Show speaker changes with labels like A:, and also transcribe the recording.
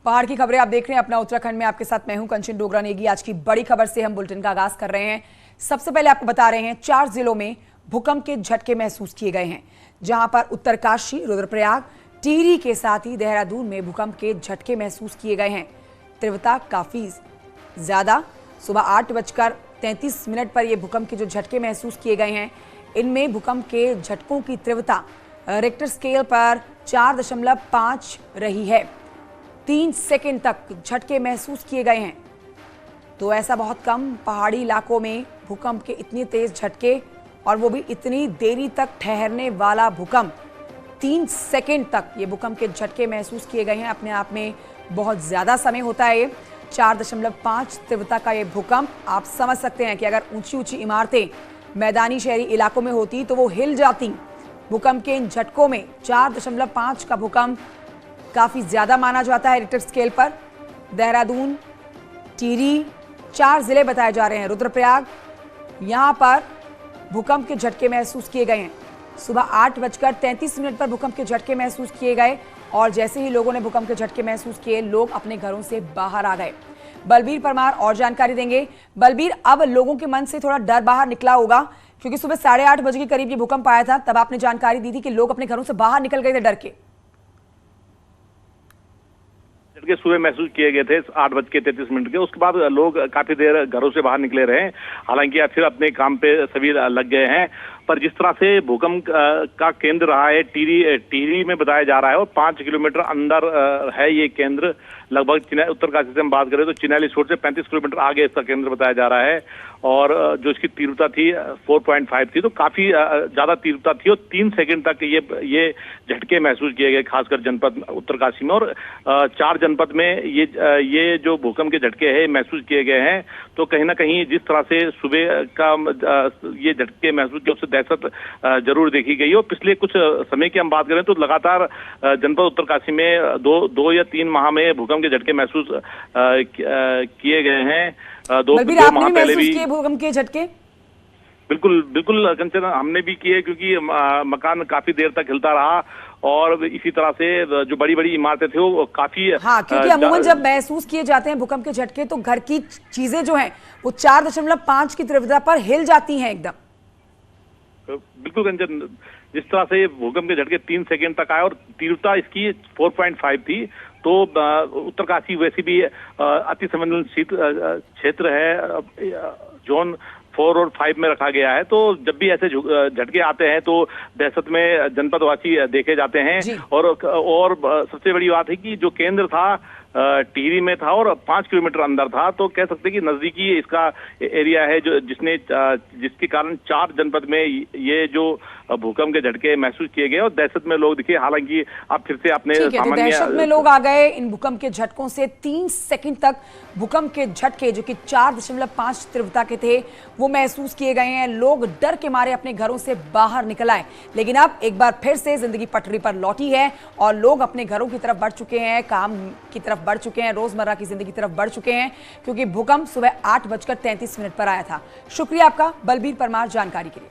A: पहाड़ की खबरें आप देख रहे हैं अपना उत्तराखंड में। आपके साथ मैं हूं कंचन डोगरा नेगी। आज की बड़ी खबर से हम बुलेटिन का आगाज कर रहे हैं। सबसे पहले आपको बता रहे हैं 4 जिलों में भूकंप के झटके महसूस किए गए हैं, जहां पर उत्तरकाशी, रुद्रप्रयाग, टिहरी के साथ ही देहरादून में भूकंप के झटके महसूस किए गए हैं। तीव्रता काफी ज्यादा। सुबह 8:33 पर यह भूकंप के जो झटके महसूस किए गए हैं, इनमें भूकंप के झटकों की तीव्रता रिक्टर स्केल पर 4.5 रही है। 3 सेकंड तक झटके महसूस किए गए हैं। तो ऐसा बहुत कम पहाड़ी इलाकों में भूकंप के इतने तेज झटके, और वो भी इतनी देरी तक ठहरने वाला भूकंप। 3 सेकंड तक ये भूकंप के झटके महसूस किए गए हैं। अपने आप में बहुत ज्यादा समय होता है ये। 4.5 तीव्रता का ये भूकंप। आप समझ सकते हैं कि अगर ऊंची ऊंची इमारतें मैदानी शहरी इलाकों में होती तो वो हिल जाती। भूकंप के इन झटकों में 4.5 का भूकंप काफी ज्यादा माना जाता है रिक्टर स्केल पर। देहरादून, टिहरी, 4 जिले बताए जा रहे हैं। रुद्रप्रयाग, यहां पर भूकंप के झटके महसूस किए गए हैं। सुबह 8:33 पर भूकंप के झटके महसूस किए गए, और जैसे ही लोगों ने भूकंप के झटके महसूस किए, लोग अपने घरों से बाहर आ गए। बलबीर परमार और जानकारी देंगे। बलबीर, अब लोगों के मन से थोड़ा डर बाहर निकला होगा, क्योंकि सुबह 8:30 बजे के करीब ये भूकंप आया था। तब आपने जानकारी दी थी कि लोग अपने घरों से बाहर निकल गए थे डर के।
B: झटके सुबह महसूस किए गए थे 8:33 के। उसके बाद लोग काफी देर घरों से बाहर निकले रहे। हालांकि फिर अपने काम पे सभी लग गए हैं। पर जिस तरह से भूकंप का केंद्र रहा है टिहरी में बताया जा रहा है, और 5 किलोमीटर अंदर है ये केंद्र। लगभग उत्तरकाशी से हम बात करें तो चिन्याली छोर से 35 किलोमीटर आगे इसका केंद्र बताया जा रहा है। और जो इसकी तीव्रता थी 4.5 थी, तो काफी ज्यादा तीव्रता थी। और 3 सेकंड तक ये झटके महसूस किए गए, खासकर जनपद उत्तरकाशी में। और 4 जनपद में ये जो भूकंप के झटके हैं महसूस किए गए हैं। तो कहीं ना कहीं जिस तरह से सुबह का ये झटके महसूस किए, उससे दहशत जरूर देखी गई। और पिछले कुछ समय की हम बात करें तो लगातार जनपद उत्तरकाशी में 2 या 3 माह में भूकंप के झटके महसूस किए गए हैं। 2 माह पहले भी
A: भूकंप के झटके
B: बिल्कुल कंचन हमने भी किए, क्योंकि मकान काफी देर तक हिलता रहा। और इसी तरह से जो बड़ी बड़ी इमारतें थी वो काफी
A: क्योंकि अमूमन जब महसूस किए जाते हैं भूकंप के झटके, तो घर की चीजें जो हैं वो 4.5 की तीव्रता पर हिल जाती हैं एकदम।
B: बिल्कुल कंचन, जिस तरह से भूकंप के झटके 3 सेकंड तक आए, और तीव्रता इसकी 4.5 थी। तो उत्तरकाशी वैसे भी अति संवेदनशील क्षेत्र है, जोन 4 और 5 में रखा गया है। तो जब भी ऐसे झटके आते हैं तो दहशत में जनपदवासी देखे जाते हैं। और सबसे बड़ी बात है कि जो केंद्र था टिहरी में था और 5 किलोमीटर अंदर था। तो कह सकते हैं कि नजदीकी इसका एरिया है, जो जिसके कारण 4 जनपद में ये जो भूकंप के झटके महसूस किए गए और दहशत में लोग दिखे। हालांकि अब फिर से अपने
A: सामान्य दहशत में लोग आ गए इन भूकंप के झटकों से। 3 सेकंड तक भूकंप के झटके जो कि 4.5 तीव्रता के थे वो महसूस किए गए हैं। लोग डर के मारे अपने घरों से बाहर निकल आए। लेकिन अब एक बार फिर से जिंदगी पटरी पर लौटी है, और लोग अपने घरों की तरफ बढ़ चुके हैं, काम की तरफ बढ़ चुके हैं, रोजमर्रा की जिंदगी की तरफ बढ़ चुके हैं, क्योंकि भूकंप सुबह 8:33 पर आया था। शुक्रिया आपका बलबीर परमार जानकारी के लिए।